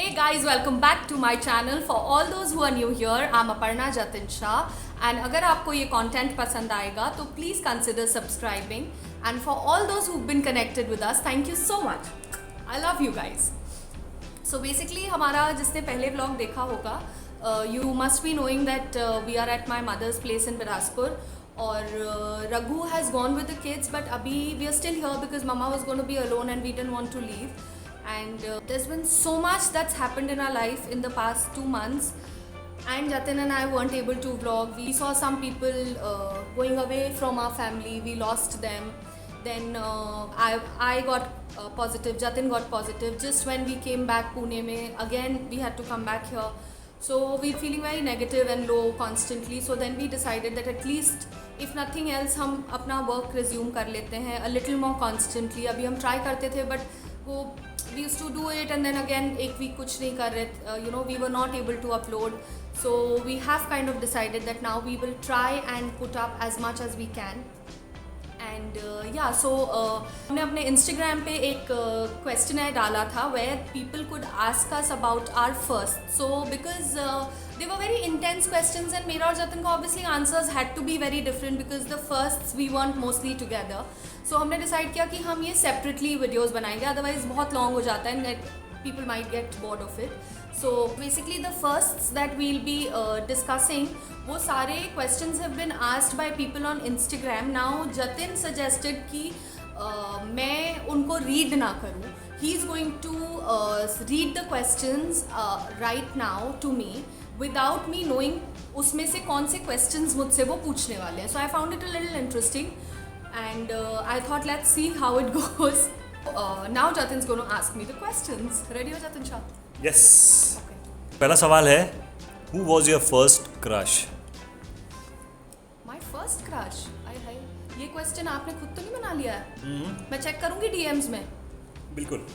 Hey guys, welcome back to my channel. For all those who are new here, I'm Aparna Jatin Shah. And अगर आपको ये content पसंद आएगा तो please consider subscribing. And for all those who've been connected with us, thank you so much. I love you guys. So basically हमारा जिसने पहले vlog देखा होगा, you must be knowing that we are at my mother's place in Bilaspur. और Raghu has gone with the kids, but अभी we are still here because Mama was going to be alone and we didn't want to leave. And there's been so much that's happened in our life in the past 2 months, and Jatin and I weren't able to vlog. We saw some people going away from our family. We lost them. Then I got positive, Jatin got positive. Just when we came back Pune mein, again we had to come back here. So we're feeling very negative and low constantly. So then we decided that at least if nothing else हम अपना work resume कर लेते हैं a little more constantly. अभी हम try करते थे but वो we used to do it and then again एक week कुछ नहीं कर रहे, we were not able to upload. So we have kind of decided that now we will try and put up as much as we can. And so हमने अपने Instagram पे एक questionnaire डाला था where people could ask us about our first. So because they were very intense questions and मेरा और जतिन को obviously answers had to be very different because the firsts we weren't mostly together. So हमने decide किया कि हम ये separately videos बनाएंगे, otherwise बहुत long हो जाता है and people might get bored of it. So basically the firsts that we'll be discussing, वो सारे questions have been asked by people on Instagram. Now Jatin suggested कि मैं उनको read ना करूँ. He's going to read the questions right now to me without me knowing उसमें से कौन से questions मुझसे वो पूछने वाले हैं. So I found it a little interesting and I thought let's see how it goes. Now Jatin's going to ask me the questions. Ready हो Jatin Shah? Yes. Okay. पहला सवाल है, Who was your first crush? My first crush? हाय ये question आपने खुद तो नहीं बना लिया है? मैं चेक करूँगी DMs में. बिल्कुल.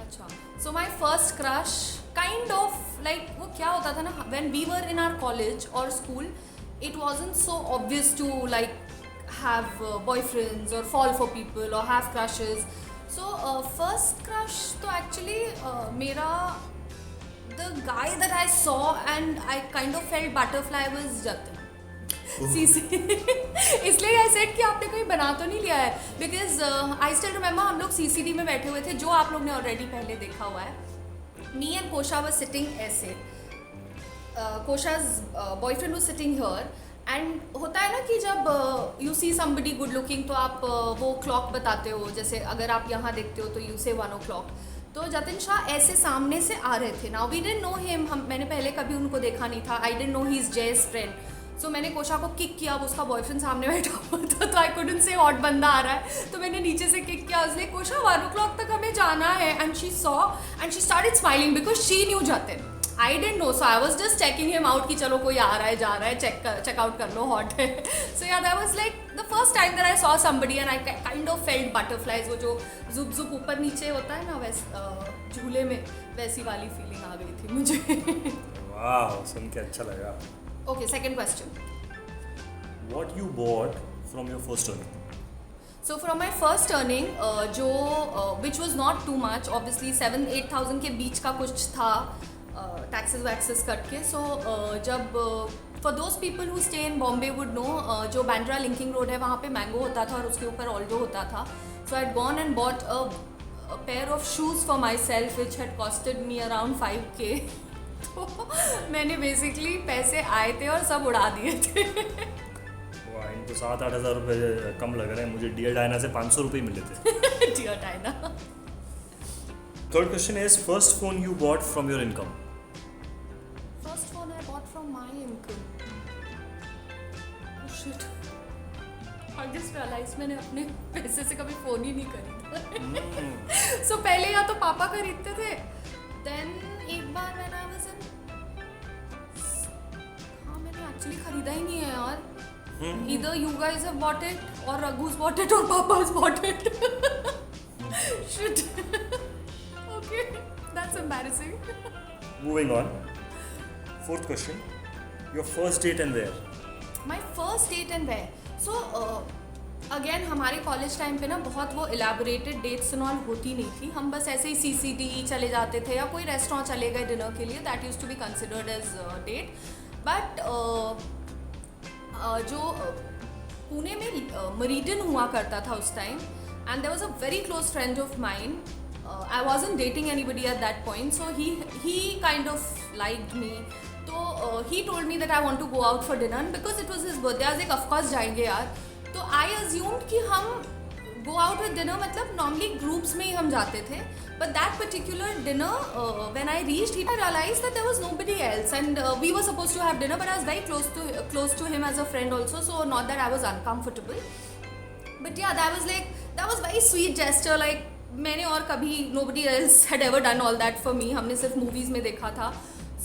अच्छा. So my first crush kind of like वो क्या होता था ना, when we were in our college or school, it wasn't so obvious to like have boyfriends or fall for people or have crushes. So first crush तो actually मेरा the guy that I saw and I kind of felt butterfly was Jatin. इसलिए I said कि आपने कोई बना तो नहीं लिया है because I still remember हम लोग CCD में बैठे हुए थे जो आप लोग ने already पहले देखा हुआ है. Me and Kosha were sitting ऐसे. Kosha's boyfriend was sitting here. And होता है ना कि जब you see somebody good looking तो आप वो क्लॉक बताते हो, जैसे अगर आप यहाँ देखते हो तो यू से 1 o'clock. तो जतिन शाह ऐसे सामने से आ रहे थे. Now we didn't know him, मैंने पहले कभी उनको देखा नहीं था. I didn't know he is Jai's friend. So मैंने कोशा को किक किया, अब उसका बॉयफ्रेंड सामने बैठा हुआ था तो आई कुडंट से हॉट बंदा आ रहा है तो मैंने नीचे से किक किया. उसने कोशा 1 o'clock तक हमें जाना है and she saw and she started smiling because she knew Jatin. I didn't know, so I was just checking him out कि चलो कोई आ रहा है जा रहा है, check out कर लो, hot है. So yeah, that was like the first time that I saw somebody and I kind of felt butterflies. वो जो zup zup ऊपर नीचे होता है ना झूले में, वैसी वाली feeling आ गई थी मुझे. Wow, सुन के अच्छा लगा. Okay, second question. What you bought from your first earning? So from my first earning, जो which was not too much, obviously 7-8,000 के बीच का कुछ था. टैक्सेस वैक्सेस करके. सो जब for those people who stay in Bombay would know, जो Bandra linking road है वहाँ पे मैंगो होता था और उसके ऊपर ऑल्डो होता था. So I had gone and bought a pair of shoes for myself which had costed me around 5K. तो मैंने बेसिकली पैसे आए थे और सब उड़ा दिए थे. वाह, इनको 7-8 हज़ार रुपये कम लग रहे हैं. मुझे डियर डायना से 500 रुपये मिले थे. Dear Diana. Third question is, first phone you bought from your income? First phone I bought from my income. Oh shit. I just realized मैंने अपने पैसे से कभी फ़ोन ही नहीं खरीदा. So पहले या तो पापा खरीदते थे, then एक बार when I was in, हाँ मैंने actually खरीदा ही नहीं है यार. Either you guys have bought it or Raghu's bought it or Papa's bought it. Shit. Okay, that's embarrassing. Moving on. Fourth question. Your first date and where? My first date and where? So again हमारे college time पे ना बहुत वो elaborated dates and all होती नहीं थी. हम बस ऐसे ही सीसीडी चले जाते थे या कोई रेस्टोरेंट चले गए डिनर के लिए. That used to be considered as date. But जो पुणे में मरीडन हुआ करता था उस time, and there was a very close friend of mine. I wasn't dating anybody at that point, so he kind of liked me. तो he told me that I want to go out for dinner, and because it was his birthday, I was like, of course जाएंगे यार. तो I assumed कि हम go out with dinner मतलब normally groups में ही हम जाते थे. But that particular dinner, when I reached, I realized that there was nobody else, and we were supposed to have dinner, but I was very close to him as a friend also, so not that I was uncomfortable. But yeah, that was very sweet gesture. Like मैंने और कभी nobody else had ever done all that for me. हमने सिर्फ movies में देखा था.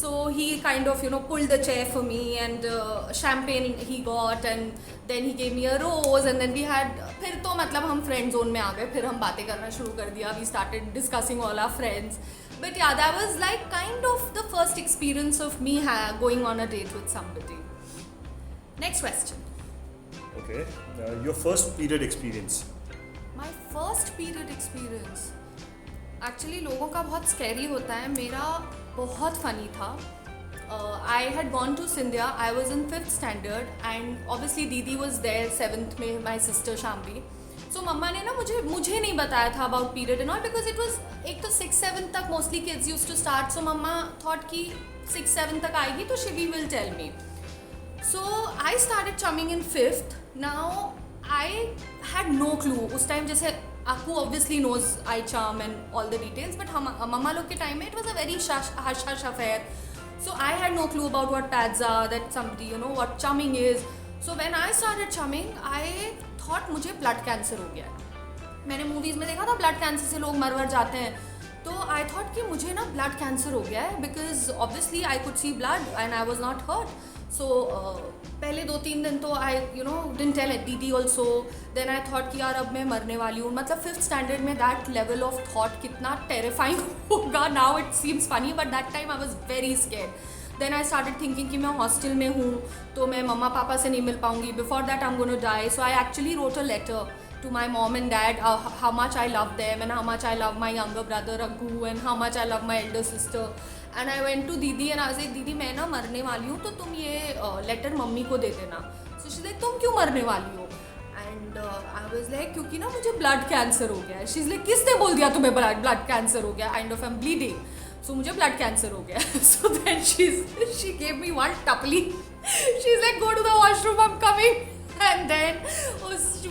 So he kind of pulled the chair for me, and champagne he got, and then he gave me a rose, and then we had, फिर तो मतलब हम friend zone में आ गए. फिर हम बातें करना शुरू कर दिया. We started discussing all our friends. But yeah, that was like kind of the first experience of me going on a date with somebody. Next question. Okay, your first period experience. My first period experience. Actually लोगों का बहुत scary होता है. मेरा बहुत funny था. I had gone to Scindia. I was in 5th standard, and obviously दीदी was there 7th में, my sister Shambhi. So मम्मा ने ना मुझे नहीं बताया था about period and all, because it was एक तो 6-7 तक mostly kids used to start. So mamma thought कि 6-7 तक आएगी तो she will tell me. So I started chumming in 5th. Now I had no clue. उस टाइम जैसे Aku obviously knows I charm and all the details, but मम्मा लोग के time में it was a very hush affair. So I had no clue about what pads are, that somebody what chumming is. So when I started chumming, I thought मुझे blood cancer हो गया है. मैंने movies में देखा था blood cancer से लोग मर जाते हैं. तो I thought कि मुझे ना blood cancer हो गया है, because obviously I could see blood and I was not hurt. So पहले 2-3 दिन तो I didn't tell दीदी also. Then I thought कि यार अब मैं मरने वाली हूँ. मतलब 5th standard में that level of thought कितना terrifying होगा. Now it seems funny, but that time I was very scared. Then I started thinking कि मैं hostel में हूँ तो मैं मम्मा पापा से नहीं मिल पाऊँगी. Before that I'm going to die. So I actually wrote a letter to my mom and dad how much I love them, and how much I love my younger brother Raghu, and how much I love my elder sister. And I went to दीदी and I was like, दीदी मैं ना मरने वाली हूँ तो तुम ये लेटर मम्मी को दे देना. So she's like, तुम क्यों मरने वाली हो? And I was like, क्योंकि ना मुझे ब्लड कैंसर हो गया है. She's like, किसने बोल दिया तुम्हें ब्लड कैंसर हो गया? Kind of I'm bleeding. So मुझे ब्लड कैंसर हो गया. So then she gave me one टपली. She's like, go to the washroom, I'm coming. And then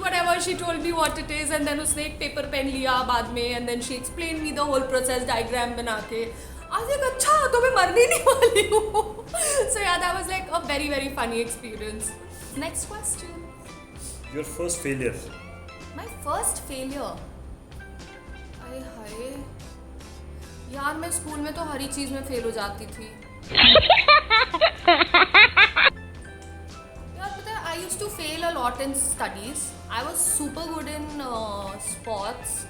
whatever she told me what it is, and then उसने एक paper pen लिया बाद में, and then she explained me the whole process diagram बना के. I was like, अच्छा तो मैं मरने नहीं वाली हूँ. So yeah, that was like a very very funny experience. Next question. Your first failure. My first failure. हाय हाय यार, मैं स्कूल में तो हर एक चीज़ में फेल हो जाती थी. यार पता है, I used to fail a lot in studies. I was super good in sports.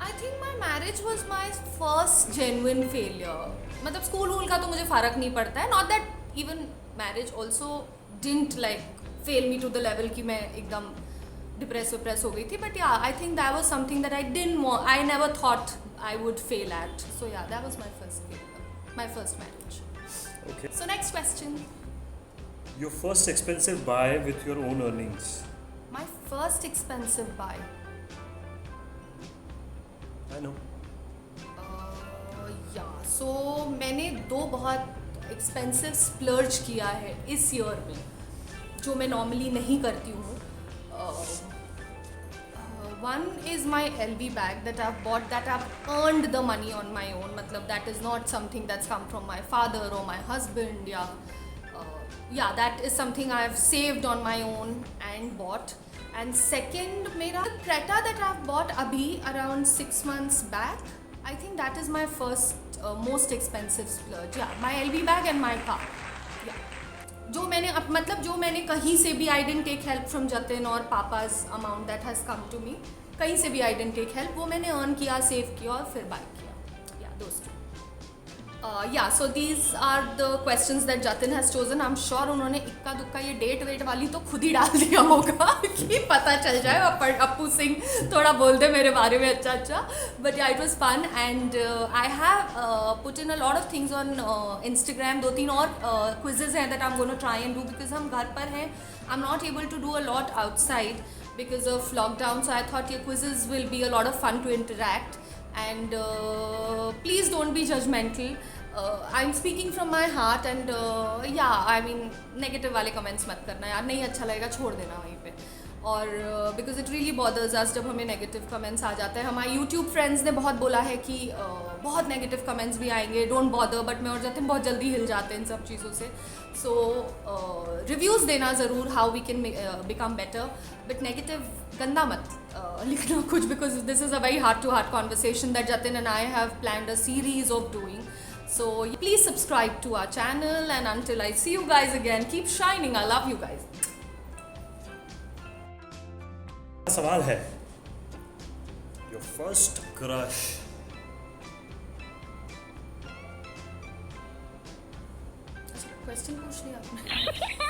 I think my marriage was my first genuine failure. मतलब स्कूल वूल का तो मुझे फ़र्क नहीं पड़ता है. Not that even marriage also didn't like fail me to the level कि मैं एकदम डिप्रेस हो गई थी. But yeah, I think that was something that I didn't want. I never thought I would fail at. So yeah, that was my first failure. My first marriage. Okay. So next question. Your first expensive buy with your own earnings. My first expensive buy. I know. Yeah. So मैंने 2 बहुत expensive splurge किया है इस year में, जो मैं normally नहीं करती हूँ. One is my LV bag that I've bought, that I've earned the money on my own. मतलब that is not something that's come from my father or my husband. Yeah, that is something I've saved on my own and bought. And second, मेरा Creta that I've bought अभी around 6 months back. I think that is my first most expensive splurge. Yeah, my LV bag and my car. Yeah. जो मैंने कहीं से भी, I didn't take help from Jatin or Papa's amount that has come to me. कहीं से भी I didn't take help. वो मैंने earn किया, save किया और फिर buy किया. Yeah, those two. Yeah, so these are the questions that Jatin has chosen. I'm sure उन्होंने इक्का दुक्का ये डेट वेट वाली तो खुद ही डाल दिया होगा कि पता चल जाए और अप्पू सिंह थोड़ा बोल दे मेरे बारे में अच्छा अच्छा. But yeah, it was fun and I have put in a lot of things on Instagram. 2-3 और quizzes हैं that I'm going to try and do because हम घर पर हैं. I'm not able to do a lot outside because of lockdown. So I thought your quizzes will be a lot of fun to interact. And please don't be judgmental. I'm speaking from my heart and yeah, I mean negative वाले comments मत करना यार, नहीं अच्छा लगेगा छोड़ देना वहीं पे. और because it really bothers us जब हमें negative comments आ जाते हैं. हमारे YouTube friends ने बहुत बोला है कि बहुत negative comments भी आएंगे, don't bother, but मैं और जाते हैं बहुत जल्दी हिल जाते हैं इन सब चीज़ों से. So reviews देना ज़रूर, how we can become better, but negative गंदा मत लिखना कुछ, because this is a very heart to heart conversation that Jatin and I have planned a series of doing. So please subscribe to our channel and until I see you guys again, keep shining. I love you guys. सवाल है your first crush. Question पूछ लिया आपने.